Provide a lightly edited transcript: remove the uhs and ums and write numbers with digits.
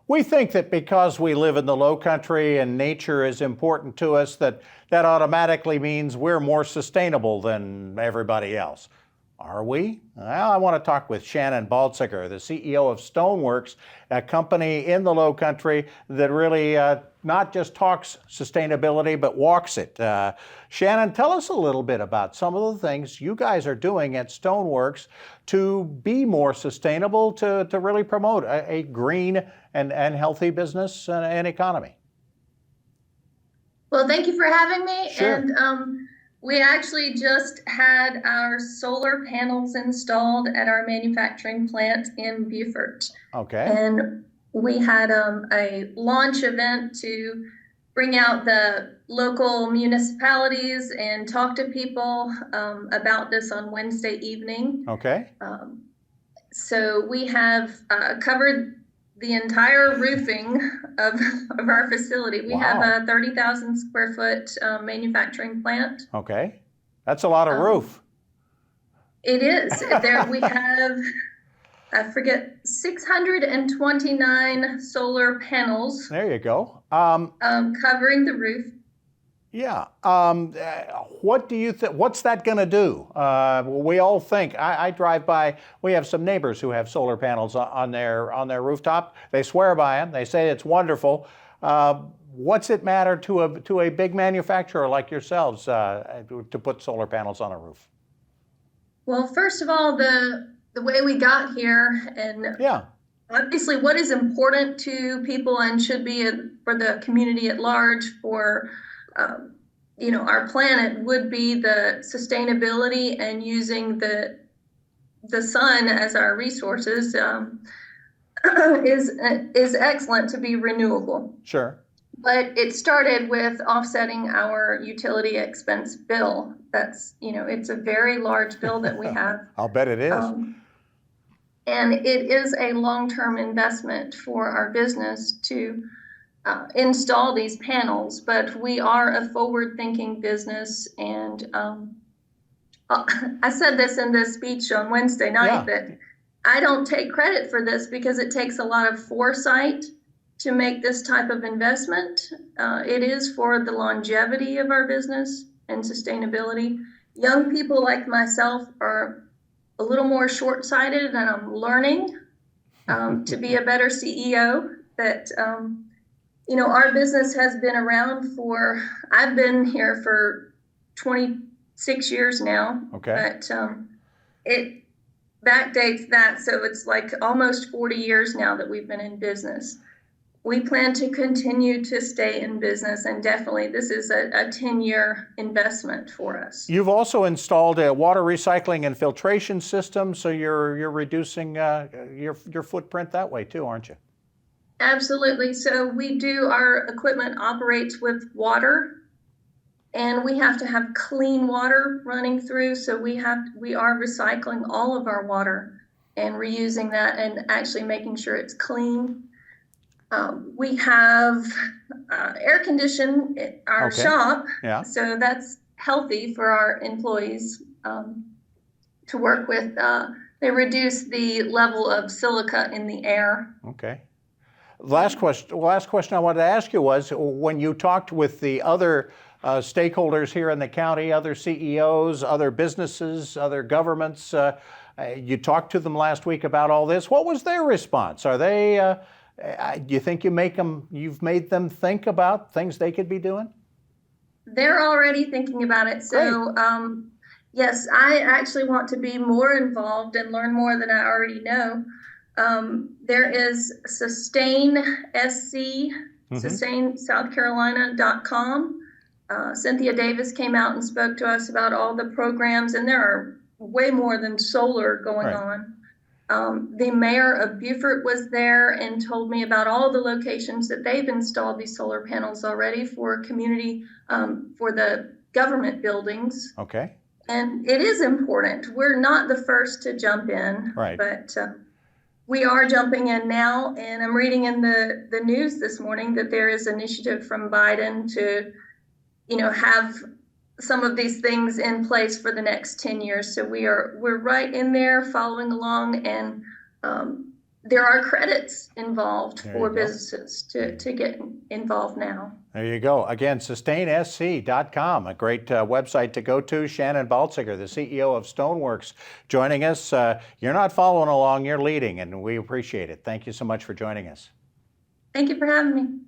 We think that because we live in the low country and nature is important to us, that automatically means we're more sustainable than everybody else. Are we? Well, I want to talk with Shannon Baltzegar, the CEO of StoneWorks, a company in the low country that really not just talks sustainability, but walks it. Shannon, tell us a little bit about some of the things you guys are doing at StoneWorks to be more sustainable, to really promote a green and healthy business and economy. Well, thank you for having me. Sure. And we actually just had our solar panels installed at our manufacturing plant in Beaufort. Okay. And we had a launch event to bring out the local municipalities and talk to people about this on Wednesday evening. Okay. So we have covered the entire roofing of our facility. We have a 30,000 square foot manufacturing plant. Okay. That's a lot of roof. It is. There we have, I forget, 629 solar panels. There you go. Covering the roof. Yeah. What do you think? What's that going to do? We all think. I drive by. We have some neighbors who have solar panels on their rooftop. They swear by them. They say it's wonderful. What's it matter to a big manufacturer like yourselves to put solar panels on a roof? Well, first of all, the way we got here, and obviously what is important to people and should be for the community at large, for our planet, would be the sustainability and using the sun as our resources is excellent to be renewable. Sure. But it started with offsetting our utility expense bill. That's, it's a very large bill that we have. I'll bet it is. And it is a long-term investment for our business to install these panels, but we are a forward-thinking business, and I said this in this speech on Wednesday night that I don't take credit for this because it takes a lot of foresight to make this type of investment. It is for the longevity of our business and sustainability. Young people like myself are a little more short-sighted, and I'm learning to be a better CEO. That our business has been around I've been here for 26 years now. Okay. But it backdates that, so it's like almost 40 years now that we've been in business. We plan to continue to stay in business, and definitely this is a 10-year investment for us. You've also installed a water recycling and filtration system, so you're reducing your footprint that way too, aren't you? Absolutely. So our equipment operates with water, and we have to have clean water running through. So we are recycling all of our water and reusing that and actually making sure it's clean. We have air condition at our shop, so that's healthy for our employees to work with. They reduce the level of silica in the air. Okay. Last question I wanted to ask you was, when you talked with the other stakeholders here in the county, other CEOs, other businesses, other governments, you talked to them last week about all this. What was their response? Are they? Do you think you've made them think about things they could be doing? They're already thinking about it. So, yes, I actually want to be more involved and learn more than I already know. There is Sustain SC, SustainSouthCarolina.com. Cynthia Davis came out and spoke to us about all the programs, and there are way more than solar going on. The mayor of Beaufort was there and told me about all the locations that they've installed these solar panels already for community, for the government buildings. Okay. And it is important. We're not the first to jump in, but we are jumping in now. And I'm reading in the news this morning that there is initiative from Biden to, have some of these things in place for the next 10 years. So we're right in there following along, and there are credits involved There for you go. businesses to get involved now. There you go. Again, sustainsc.com, a great website to go to. Shannon Baltzegar, the CEO of StoneWorks, joining us. You're not following along, you're leading, and we appreciate it. Thank you so much for joining us. Thank you for having me.